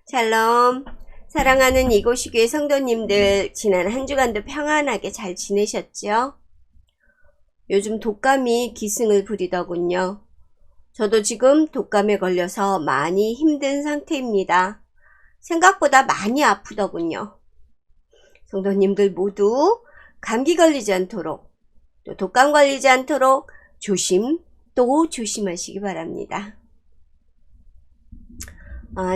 샬롬. 사랑하는 이곳이 교회 성도님들, 지난 한 주간도 평안하게 잘 지내셨죠? 요즘 독감이 기승을 부리더군요. 저도 지금 독감에 걸려서 많이 힘든 상태입니다. 생각보다 많이 아프더군요. 성도님들 모두 감기 걸리지 않도록, 또 독감 걸리지 않도록 또 조심하시기 바랍니다.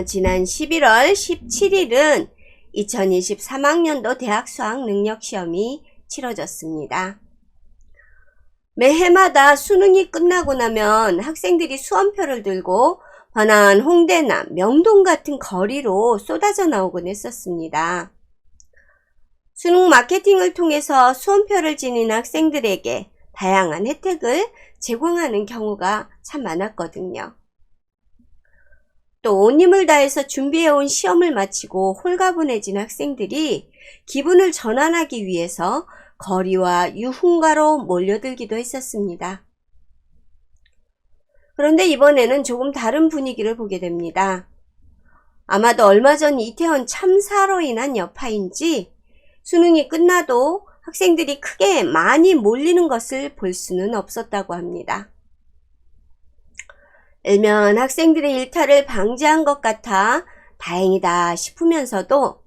지난 11월 17일은 2023학년도 대학 수학 능력 시험이 치러졌습니다. 매해마다 수능이 끝나고 나면 학생들이 수험표를 들고 번화한 홍대나 명동 같은 거리로 쏟아져 나오곤 했었습니다. 수능 마케팅을 통해서 수험표를 지닌 학생들에게 다양한 혜택을 제공하는 경우가 참 많았거든요. 또 온 힘을 다해서 준비해온 시험을 마치고 홀가분해진 학생들이 기분을 전환하기 위해서 거리와 유흥가로 몰려들기도 했었습니다. 그런데 이번에는 조금 다른 분위기를 보게 됩니다. 아마도 얼마 전 이태원 참사로 인한 여파인지 수능이 끝나도 학생들이 크게 많이 몰리는 것을 볼 수는 없었다고 합니다. 일면 학생들의 일탈을 방지한 것 같아 다행이다 싶으면서도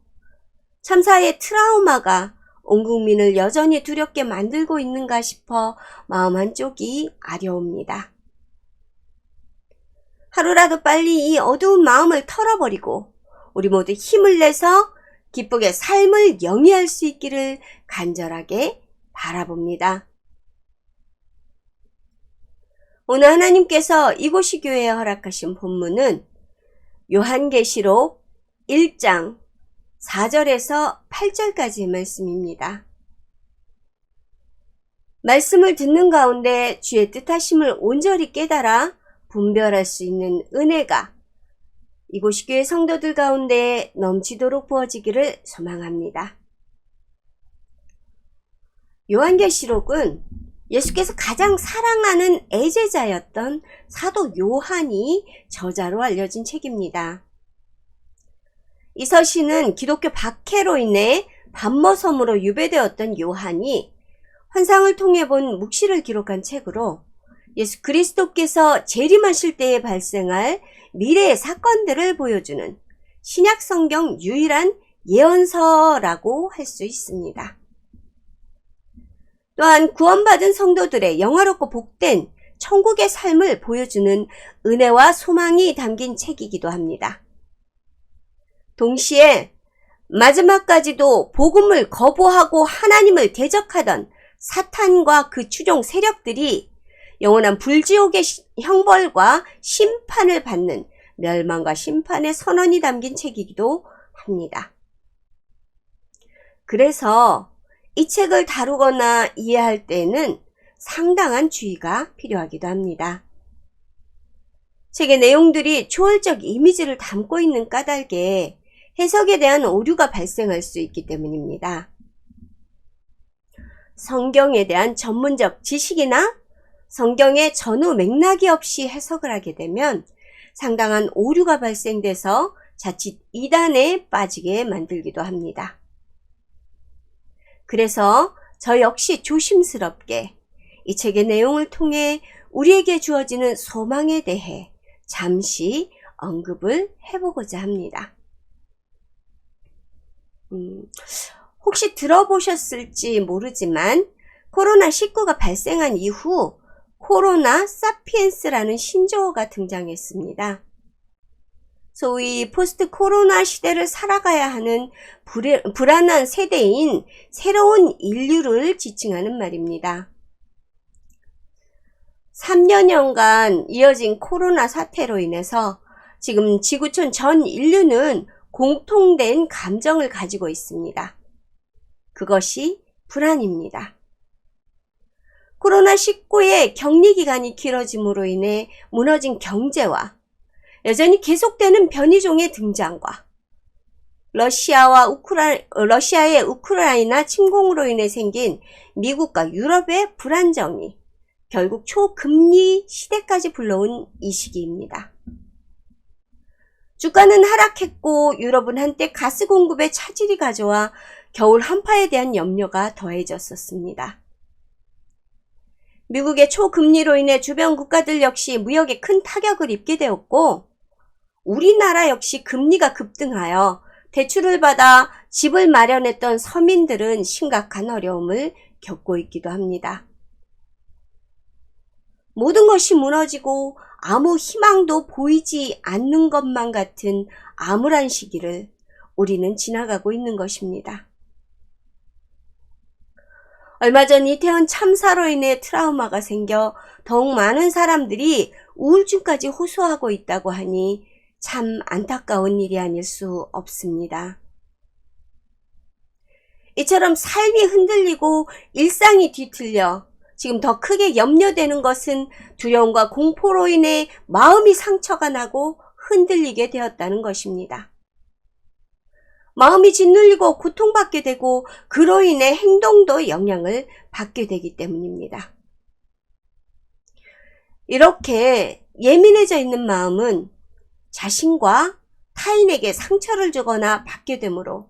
참사의 트라우마가 온 국민을 여전히 두렵게 만들고 있는가 싶어 마음 한쪽이 아려옵니다. 하루라도 빨리 이 어두운 마음을 털어버리고 우리 모두 힘을 내서 기쁘게 삶을 영위할 수 있기를 간절하게 바라봅니다. 오늘 하나님께서 이곳이 교회에 허락하신 본문은 요한계시록 1장 4절에서 8절까지의 말씀입니다. 말씀을 듣는 가운데 주의 뜻하심을 온전히 깨달아 분별할 수 있는 은혜가 이곳이 교회 성도들 가운데 넘치도록 부어지기를 소망합니다. 요한계시록은 예수께서 가장 사랑하는 애제자였던 사도 요한이 저자로 알려진 책입니다. 이 서신은 기독교 박해로 인해 반모섬으로 유배되었던 요한이 환상을 통해 본 묵시를 기록한 책으로 예수 그리스도께서 재림하실 때에 발생할 미래의 사건들을 보여주는 신약 성경 유일한 예언서라고 할 수 있습니다. 또한 구원받은 성도들의 영화롭고 복된 천국의 삶을 보여주는 은혜와 소망이 담긴 책이기도 합니다. 동시에 마지막까지도 복음을 거부하고 하나님을 대적하던 사탄과 그 추종 세력들이 영원한 불지옥의 형벌과 심판을 받는 멸망과 심판의 선언이 담긴 책이기도 합니다. 그래서 이 책을 다루거나 이해할 때에는 상당한 주의가 필요하기도 합니다. 책의 내용들이 초월적 이미지를 담고 있는 까닭에 해석에 대한 오류가 발생할 수 있기 때문입니다. 성경에 대한 전문적 지식이나 성경의 전후 맥락이 없이 해석을 하게 되면 상당한 오류가 발생돼서 자칫 이단에 빠지게 만들기도 합니다. 그래서 저 역시 조심스럽게 이 책의 내용을 통해 우리에게 주어지는 소망에 대해 잠시 언급을 해보고자 합니다. 혹시 들어보셨을지 모르지만 코로나19가 발생한 이후 코로나 사피엔스라는 신조어가 등장했습니다. 소위 포스트 코로나 시대를 살아가야 하는 불안한 세대인 새로운 인류를 지칭하는 말입니다. 3년여간 이어진 코로나 사태로 인해서 지금 지구촌 전 인류는 공통된 감정을 가지고 있습니다. 그것이 불안입니다. 코로나19의 격리기간이 길어짐으로 인해 무너진 경제와 여전히 계속되는 변이종의 등장과 러시아의 우크라이나 침공으로 인해 생긴 미국과 유럽의 불안정이 결국 초금리 시대까지 불러온 이 시기입니다. 주가는 하락했고 유럽은 한때 가스 공급에 차질이 가져와 겨울 한파에 대한 염려가 더해졌었습니다. 미국의 초금리로 인해 주변 국가들 역시 무역에 큰 타격을 입게 되었고 우리나라 역시 금리가 급등하여 대출을 받아 집을 마련했던 서민들은 심각한 어려움을 겪고 있기도 합니다. 모든 것이 무너지고 아무 희망도 보이지 않는 것만 같은 암울한 시기를 우리는 지나가고 있는 것입니다. 얼마 전 이태원 참사로 인해 트라우마가 생겨 더욱 많은 사람들이 우울증까지 호소하고 있다고 하니 참 안타까운 일이 아닐 수 없습니다. 이처럼 삶이 흔들리고 일상이 뒤틀려 지금 더 크게 염려되는 것은 두려움과 공포로 인해 마음이 상처가 나고 흔들리게 되었다는 것입니다. 마음이 짓눌리고 고통받게 되고 그로 인해 행동도 영향을 받게 되기 때문입니다. 이렇게 예민해져 있는 마음은 자신과 타인에게 상처를 주거나 받게 되므로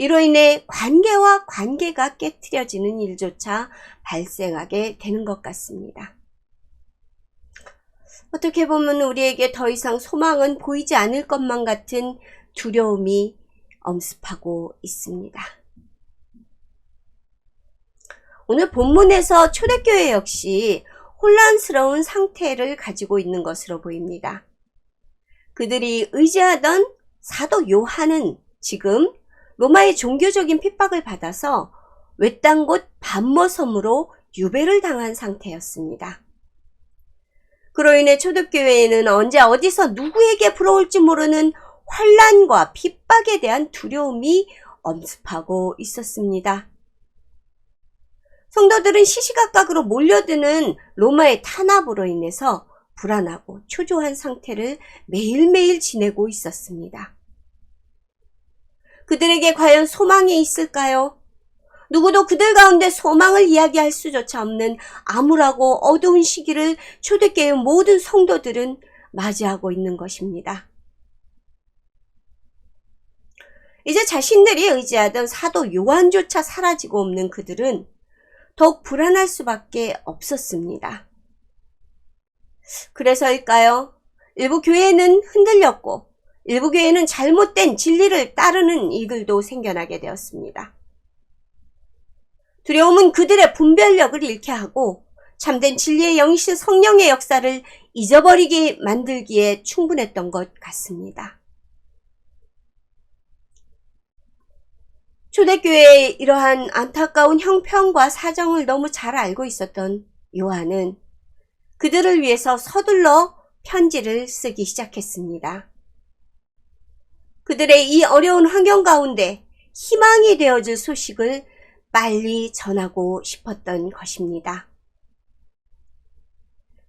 이로 인해 관계와 관계가 깨트려지는 일조차 발생하게 되는 것 같습니다. 어떻게 보면 우리에게 더 이상 소망은 보이지 않을 것만 같은 두려움이 엄습하고 있습니다. 오늘 본문에서 초대교회 역시 혼란스러운 상태를 가지고 있는 것으로 보입니다. 그들이 의지하던 사도 요한은 지금 로마의 종교적인 핍박을 받아서 외딴 곳 밤모섬으로 유배를 당한 상태였습니다. 그로 인해 초대교회에는 언제 어디서 누구에게 불어올지 모르는 환난과 핍박에 대한 두려움이 엄습하고 있었습니다. 성도들은 시시각각으로 몰려드는 로마의 탄압으로 인해서 불안하고 초조한 상태를 매일매일 지내고 있었습니다. 그들에게 과연 소망이 있을까요? 누구도 그들 가운데 소망을 이야기할 수조차 없는 암울하고 어두운 시기를 초대교회 모든 성도들은 맞이하고 있는 것입니다. 이제 자신들이 의지하던 사도 요한조차 사라지고 없는 그들은 더욱 불안할 수밖에 없었습니다. 그래서일까요? 일부 교회는 흔들렸고 일부 교회는 잘못된 진리를 따르는 이들도 생겨나게 되었습니다. 두려움은 그들의 분별력을 잃게 하고 참된 진리의 영이신 성령의 역사를 잊어버리게 만들기에 충분했던 것 같습니다. 초대교회의 이러한 안타까운 형편과 사정을 너무 잘 알고 있었던 요한은 그들을 위해서 서둘러 편지를 쓰기 시작했습니다. 그들의 이 어려운 환경 가운데 희망이 되어줄 소식을 빨리 전하고 싶었던 것입니다.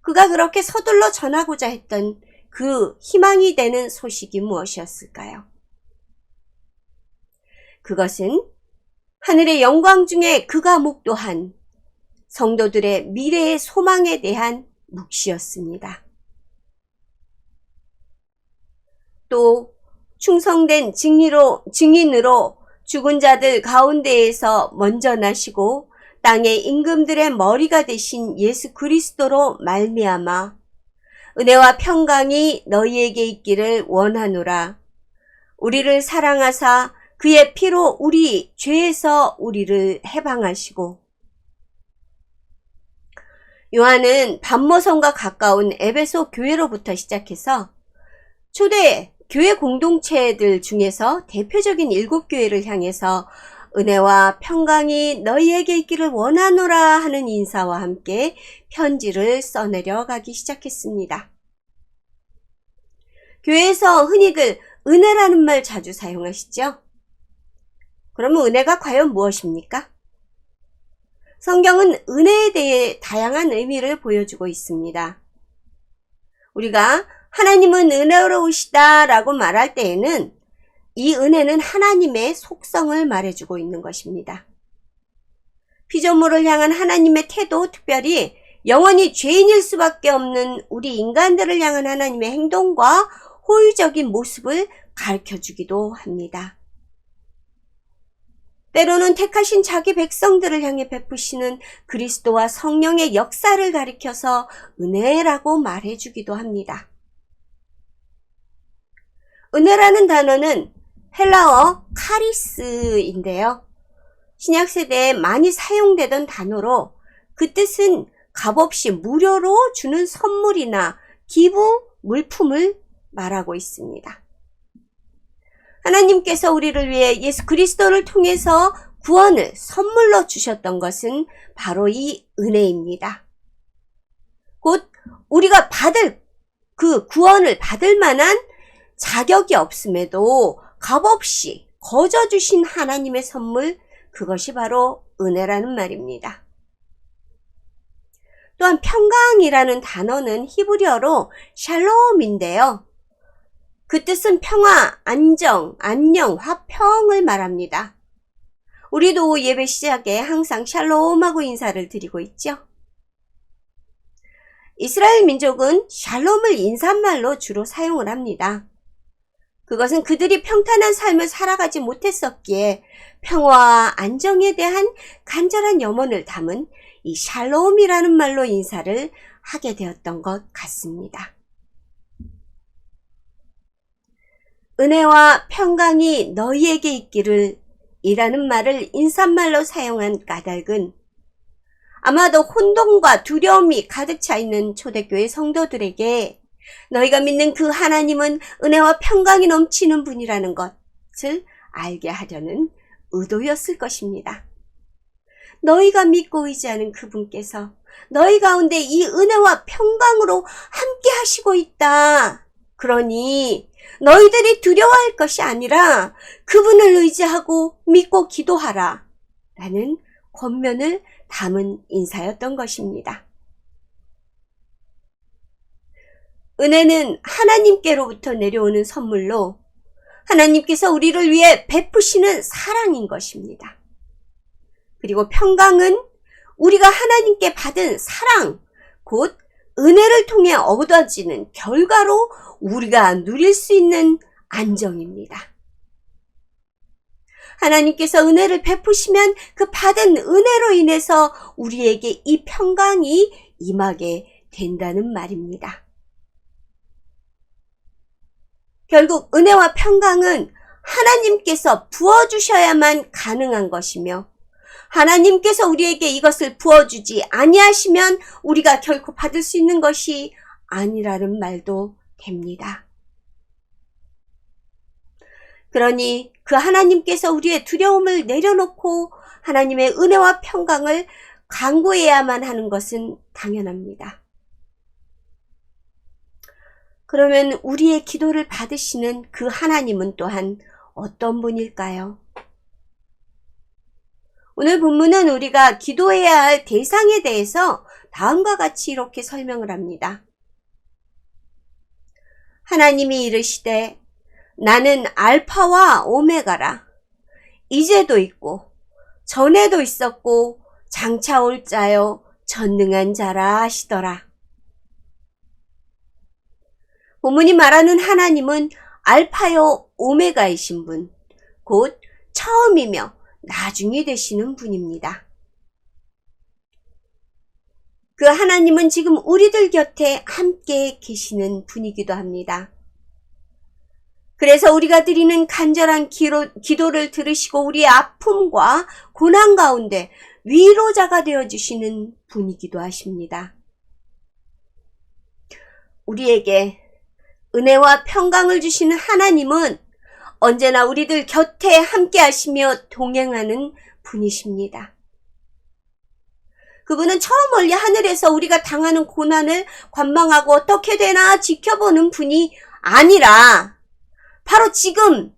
그가 그렇게 서둘러 전하고자 했던 그 희망이 되는 소식이 무엇이었을까요? 그것은 하늘의 영광 중에 그가 목도한 성도들의 미래의 소망에 대한 묵시였습니다. 또 충성된 증인으로 죽은 자들 가운데에서 먼저 나시고 땅의 임금들의 머리가 되신 예수 그리스도로 말미암아 은혜와 평강이 너희에게 있기를 원하노라. 우리를 사랑하사 그의 피로 우리 죄에서 우리를 해방하시고. 요한은 밤모섬과 가까운 에베소 교회로부터 시작해서 초대 교회 공동체들 중에서 대표적인 7교회를 향해서 은혜와 평강이 너희에게 있기를 원하노라 하는 인사와 함께 편지를 써내려 가기 시작했습니다. 교회에서 흔히들 은혜라는 말 자주 사용하시죠? 그러면 은혜가 과연 무엇입니까? 성경은 은혜에 대해 다양한 의미를 보여주고 있습니다. 우리가 하나님은 은혜로우시다 라고 말할 때에는 이 은혜는 하나님의 속성을 말해주고 있는 것입니다. 피조물을 향한 하나님의 태도, 특별히 영원히 죄인일 수밖에 없는 우리 인간들을 향한 하나님의 행동과 호의적인 모습을 가르쳐 주기도 합니다. 때로는 택하신 자기 백성들을 향해 베푸시는 그리스도와 성령의 역사를 가리켜서 은혜라고 말해주기도 합니다. 은혜라는 단어는 헬라어 카리스인데요. 신약세대에 많이 사용되던 단어로 그 뜻은 값없이 무료로 주는 선물이나 기부, 물품을 말하고 있습니다. 하나님께서 우리를 위해 예수 그리스도를 통해서 구원을 선물로 주셨던 것은 바로 이 은혜입니다. 곧 우리가 받을 그 구원을 받을 만한 자격이 없음에도 값없이 거저 주신 하나님의 선물, 그것이 바로 은혜라는 말입니다. 또한 평강이라는 단어는 히브리어로 샬롬인데요. 그 뜻은 평화, 안정, 안녕, 화평을 말합니다. 우리도 예배 시작에 항상 샬롬하고 인사를 드리고 있죠. 이스라엘 민족은 샬롬을 인사말로 주로 사용을 합니다. 그것은 그들이 평탄한 삶을 살아가지 못했었기에 평화와 안정에 대한 간절한 염원을 담은 이 샬롬이라는 말로 인사를 하게 되었던 것 같습니다. 은혜와 평강이 너희에게 있기를 이라는 말을 인사말로 사용한 까닭은 아마도 혼돈과 두려움이 가득 차 있는 초대교회 성도들에게 너희가 믿는 그 하나님은 은혜와 평강이 넘치는 분이라는 것을 알게 하려는 의도였을 것입니다. 너희가 믿고 의지하는 그분께서 너희 가운데 이 은혜와 평강으로 함께 하시고 있다. 그러니 너희들이 두려워할 것이 아니라 그분을 의지하고 믿고 기도하라. 라는 권면을 담은 인사였던 것입니다. 은혜는 하나님께로부터 내려오는 선물로 하나님께서 우리를 위해 베푸시는 사랑인 것입니다. 그리고 평강은 우리가 하나님께 받은 사랑, 곧 은혜를 통해 얻어지는 결과로 우리가 누릴 수 있는 안정입니다. 하나님께서 은혜를 베푸시면 그 받은 은혜로 인해서 우리에게 이 평강이 임하게 된다는 말입니다. 결국 은혜와 평강은 하나님께서 부어주셔야만 가능한 것이며 하나님께서 우리에게 이것을 부어주지 아니하시면 우리가 결코 받을 수 있는 것이 아니라는 말도 됩니다. 그러니 그 하나님께서 우리의 두려움을 내려놓고 하나님의 은혜와 평강을 간구해야만 하는 것은 당연합니다. 그러면 우리의 기도를 받으시는 그 하나님은 또한 어떤 분일까요? 오늘 본문은 우리가 기도해야 할 대상에 대해서 다음과 같이 이렇게 설명을 합니다. 하나님이 이르시되 나는 알파와 오메가라. 이제도 있고 전에도 있었고 장차 올 자요 전능한 자라 하시더라. 본문이 말하는 하나님은 알파요 오메가이신 분, 곧 처음이며 나중이 되시는 분입니다. 그 하나님은 지금 우리들 곁에 함께 계시는 분이기도 합니다. 그래서 우리가 드리는 간절한 기도를 들으시고 우리의 아픔과 고난 가운데 위로자가 되어주시는 분이기도 하십니다. 우리에게 은혜와 평강을 주시는 하나님은 언제나 우리들 곁에 함께 하시며 동행하는 분이십니다. 그분은 저 멀리 하늘에서 우리가 당하는 고난을 관망하고 어떻게 되나 지켜보는 분이 아니라 바로 지금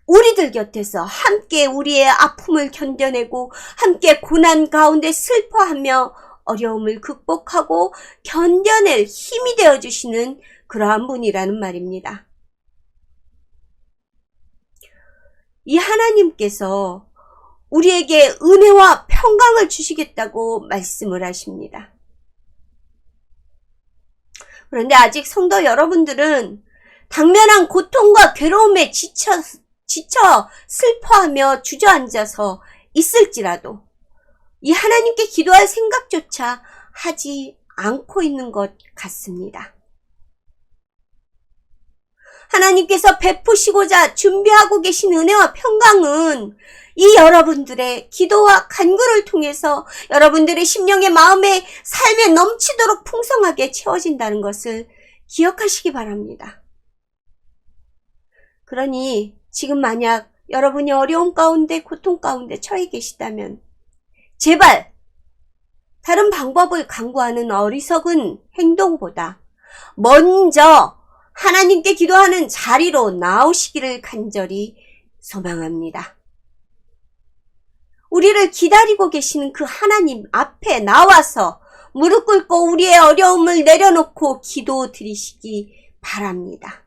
우리들 곁에서 함께 우리의 아픔을 견뎌내고 함께 고난 가운데 슬퍼하며 어려움을 극복하고 견뎌낼 힘이 되어주시는 그러한 분이라는 말입니다. 이 하나님께서 우리에게 은혜와 평강을 주시겠다고 말씀을 하십니다. 그런데 아직 성도 여러분들은 당면한 고통과 괴로움에 지쳐 슬퍼하며 주저앉아서 있을지라도 이 하나님께 기도할 생각조차 하지 않고 있는 것 같습니다. 하나님께서 베푸시고자 준비하고 계신 은혜와 평강은 이 여러분들의 기도와 간구를 통해서 여러분들의 심령의 마음의 삶에 넘치도록 풍성하게 채워진다는 것을 기억하시기 바랍니다. 그러니 지금 만약 여러분이 어려움 가운데 고통 가운데 처해 계시다면 제발 다른 방법을 강구하는 어리석은 행동보다 먼저 하나님께 기도하는 자리로 나오시기를 간절히 소망합니다. 우리를 기다리고 계시는 그 하나님 앞에 나와서 무릎 꿇고 우리의 어려움을 내려놓고 기도 드리시기 바랍니다.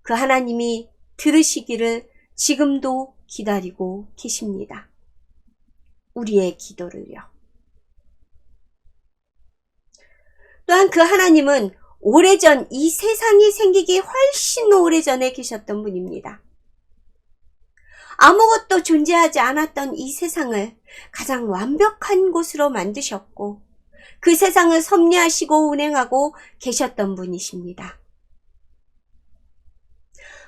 그 하나님이 들으시기를 지금도 기다리고 계십니다. 우리의 기도를요. 또한 그 하나님은 오래전 이 세상이 생기기 훨씬 오래전에 계셨던 분입니다. 아무것도 존재하지 않았던 이 세상을 가장 완벽한 곳으로 만드셨고 그 세상을 섭리하시고 운행하고 계셨던 분이십니다.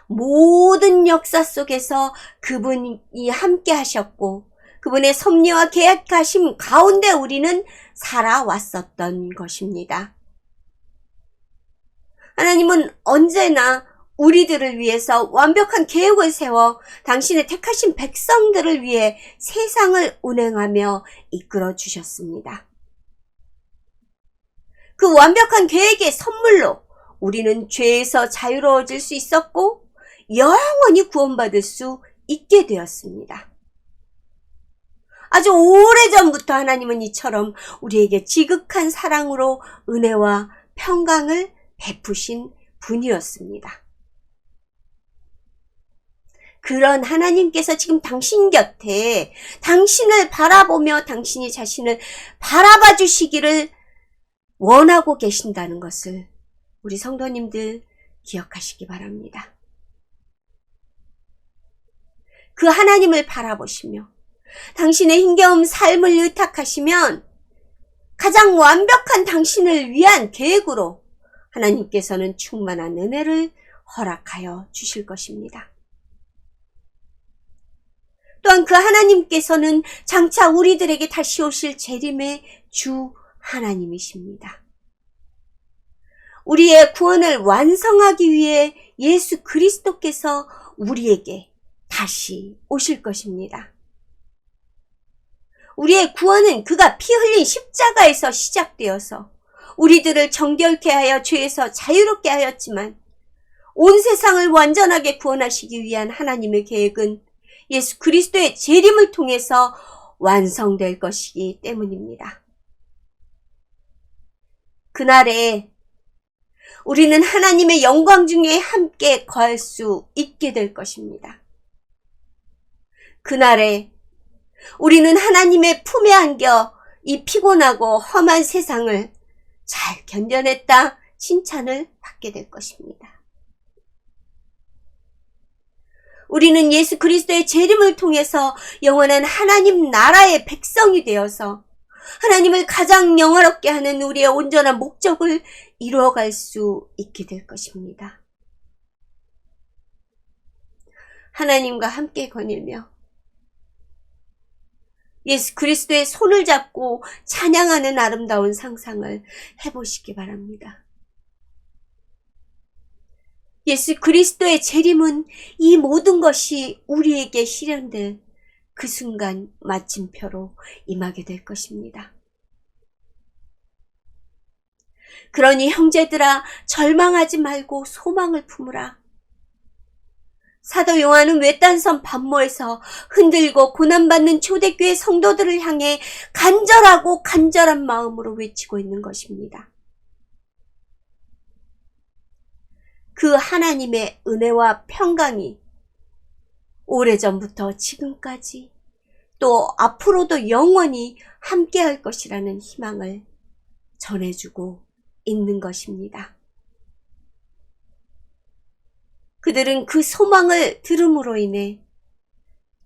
모든 역사 속에서 그분이 함께 하셨고 그분의 섭리와 계획하심 가운데 우리는 살아왔었던 것입니다. 하나님은 언제나 우리들을 위해서 완벽한 계획을 세워 당신의 택하신 백성들을 위해 세상을 운행하며 이끌어 주셨습니다. 그 완벽한 계획의 선물로 우리는 죄에서 자유로워질 수 있었고 영원히 구원받을 수 있게 되었습니다. 아주 오래전부터 하나님은 이처럼 우리에게 지극한 사랑으로 은혜와 평강을 베푸신 분이었습니다. 그런 하나님께서 지금 당신 곁에 당신을 바라보며 당신이 자신을 바라봐 주시기를 원하고 계신다는 것을 우리 성도님들 기억하시기 바랍니다. 그 하나님을 바라보시며 당신의 힘겨운 삶을 의탁하시면 가장 완벽한 당신을 위한 계획으로 하나님께서는 충만한 은혜를 허락하여 주실 것입니다. 또한 그 하나님께서는 장차 우리들에게 다시 오실 재림의 주 하나님이십니다. 우리의 구원을 완성하기 위해 예수 그리스도께서 우리에게 다시 오실 것입니다. 우리의 구원은 그가 피 흘린 십자가에서 시작되어서 우리들을 정결케 하여 죄에서 자유롭게 하였지만 온 세상을 완전하게 구원하시기 위한 하나님의 계획은 예수 그리스도의 재림을 통해서 완성될 것이기 때문입니다. 그날에 우리는 하나님의 영광 중에 함께 거할 수 있게 될 것입니다. 그날에 우리는 하나님의 품에 안겨 이 피곤하고 험한 세상을 잘 견뎌냈다 칭찬을 받게 될 것입니다. 우리는 예수 그리스도의 재림을 통해서 영원한 하나님 나라의 백성이 되어서 하나님을 가장 영화롭게 하는 우리의 온전한 목적을 이루어갈 수 있게 될 것입니다. 하나님과 함께 거닐며 예수 그리스도의 손을 잡고 찬양하는 아름다운 상상을 해보시기 바랍니다. 예수 그리스도의 재림은 이 모든 것이 우리에게 실현될 그 순간 마침표로 임하게 될 것입니다. 그러니 형제들아 절망하지 말고 소망을 품으라. 사도 요한은 외딴섬 반모에서 흔들고 고난받는 초대교회 성도들을 향해 간절하고 간절한 마음으로 외치고 있는 것입니다. 그 하나님의 은혜와 평강이 오래전부터 지금까지 또 앞으로도 영원히 함께할 것이라는 희망을 전해주고 있는 것입니다. 그들은 그 소망을 들음으로 인해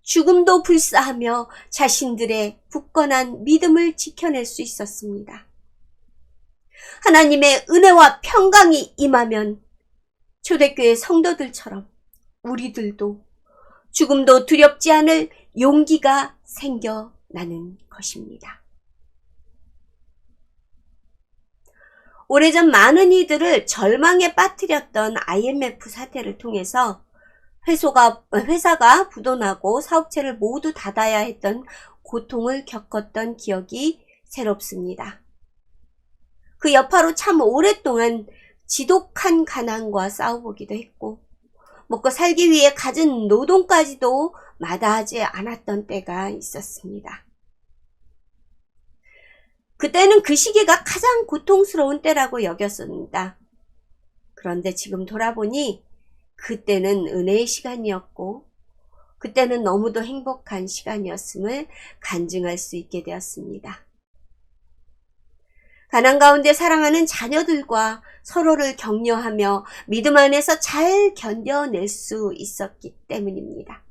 죽음도 불사하며 자신들의 굳건한 믿음을 지켜낼 수 있었습니다. 하나님의 은혜와 평강이 임하면 초대교회 성도들처럼 우리들도 죽음도 두렵지 않을 용기가 생겨나는 것입니다. 오래전 많은 이들을 절망에 빠뜨렸던 IMF 사태를 통해서 회사가 부도나고 사업체를 모두 닫아야 했던 고통을 겪었던 기억이 새롭습니다. 그 여파로 참 오랫동안 지독한 가난과 싸워보기도 했고 먹고 살기 위해 갖은 노동까지도 마다하지 않았던 때가 있었습니다. 그때는 그 시기가 가장 고통스러운 때라고 여겼습니다. 그런데 지금 돌아보니 그때는 은혜의 시간이었고 그때는 너무도 행복한 시간이었음을 간증할 수 있게 되었습니다. 가난 가운데 사랑하는 자녀들과 서로를 격려하며 믿음 안에서 잘 견뎌낼 수 있었기 때문입니다.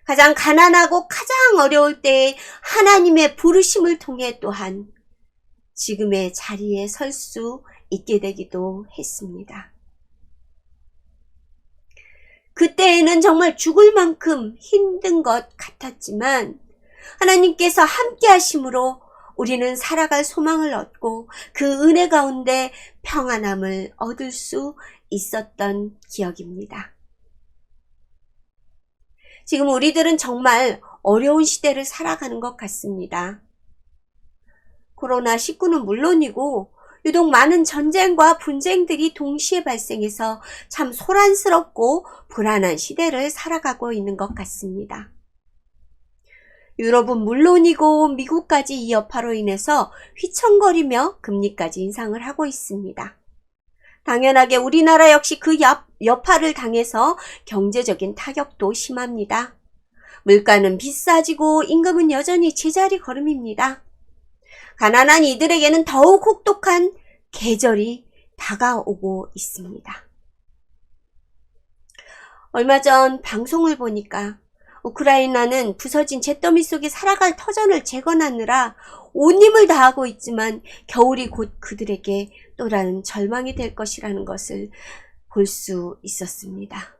가장 가난하고 가장 어려울 때에 하나님의 부르심을 통해 또한 지금의 자리에 설 수 있게 되기도 했습니다. 그때에는 정말 죽을 만큼 힘든 것 같았지만 하나님께서 함께 하심으로 우리는 살아갈 소망을 얻고 그 은혜 가운데 평안함을 얻을 수 있었던 기억입니다. 지금 우리들은 정말 어려운 시대를 살아가는 것 같습니다. 코로나19는 물론이고 유독 많은 전쟁과 분쟁들이 동시에 발생해서 참 소란스럽고 불안한 시대를 살아가고 있는 것 같습니다. 유럽은 물론이고 미국까지 이 여파로 인해서 휘청거리며 금리까지 인상을 하고 있습니다. 당연하게 우리나라 역시 그 여파를 당해서 경제적인 타격도 심합니다. 물가는 비싸지고 임금은 여전히 제자리 걸음입니다. 가난한 이들에게는 더욱 혹독한 계절이 다가오고 있습니다. 얼마 전 방송을 보니까 우크라이나는 부서진 잿더미 속에 살아갈 터전을 재건하느라 온 힘을 다하고 있지만 겨울이 곧 그들에게 또 다른 절망이 될 것이라는 것을 볼 수 있었습니다.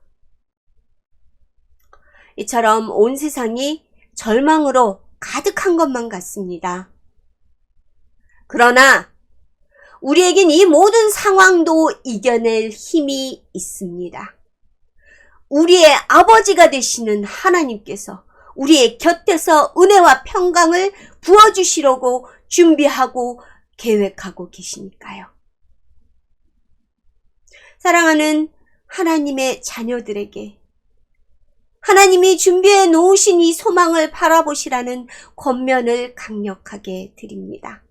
이처럼 온 세상이 절망으로 가득한 것만 같습니다. 그러나 우리에겐 이 모든 상황도 이겨낼 힘이 있습니다. 우리의 아버지가 되시는 하나님께서 우리의 곁에서 은혜와 평강을 부어주시려고 준비하고 계획하고 계시니까요. 사랑하는 하나님의 자녀들에게 하나님이 준비해 놓으신 이 소망을 바라보시라는 권면을 강력하게 드립니다.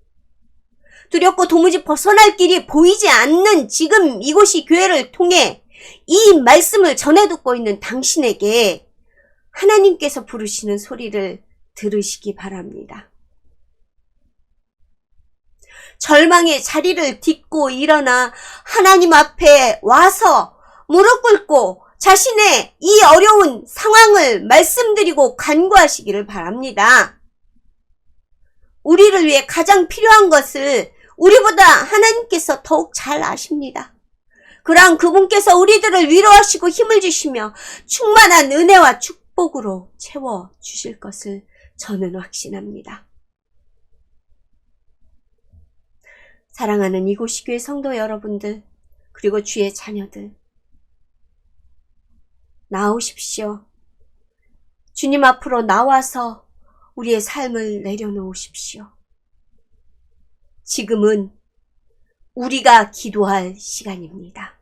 두렵고 도무지 벗어날 길이 보이지 않는 지금 이곳이 교회를 통해 이 말씀을 전해 듣고 있는 당신에게 하나님께서 부르시는 소리를 들으시기 바랍니다. 절망의 자리를 딛고 일어나 하나님 앞에 와서 무릎 꿇고 자신의 이 어려운 상황을 말씀드리고 간구하시기를 바랍니다. 우리를 위해 가장 필요한 것을 우리보다 하나님께서 더욱 잘 아십니다. 그러한 그분께서 우리들을 위로하시고 힘을 주시며 충만한 은혜와 축복으로 채워주실 것을 저는 확신합니다. 사랑하는 이곳이 교회 성도 여러분들, 그리고 주의 자녀들, 나오십시오. 주님 앞으로 나와서 우리의 삶을 내려놓으십시오. 지금은 우리가 기도할 시간입니다.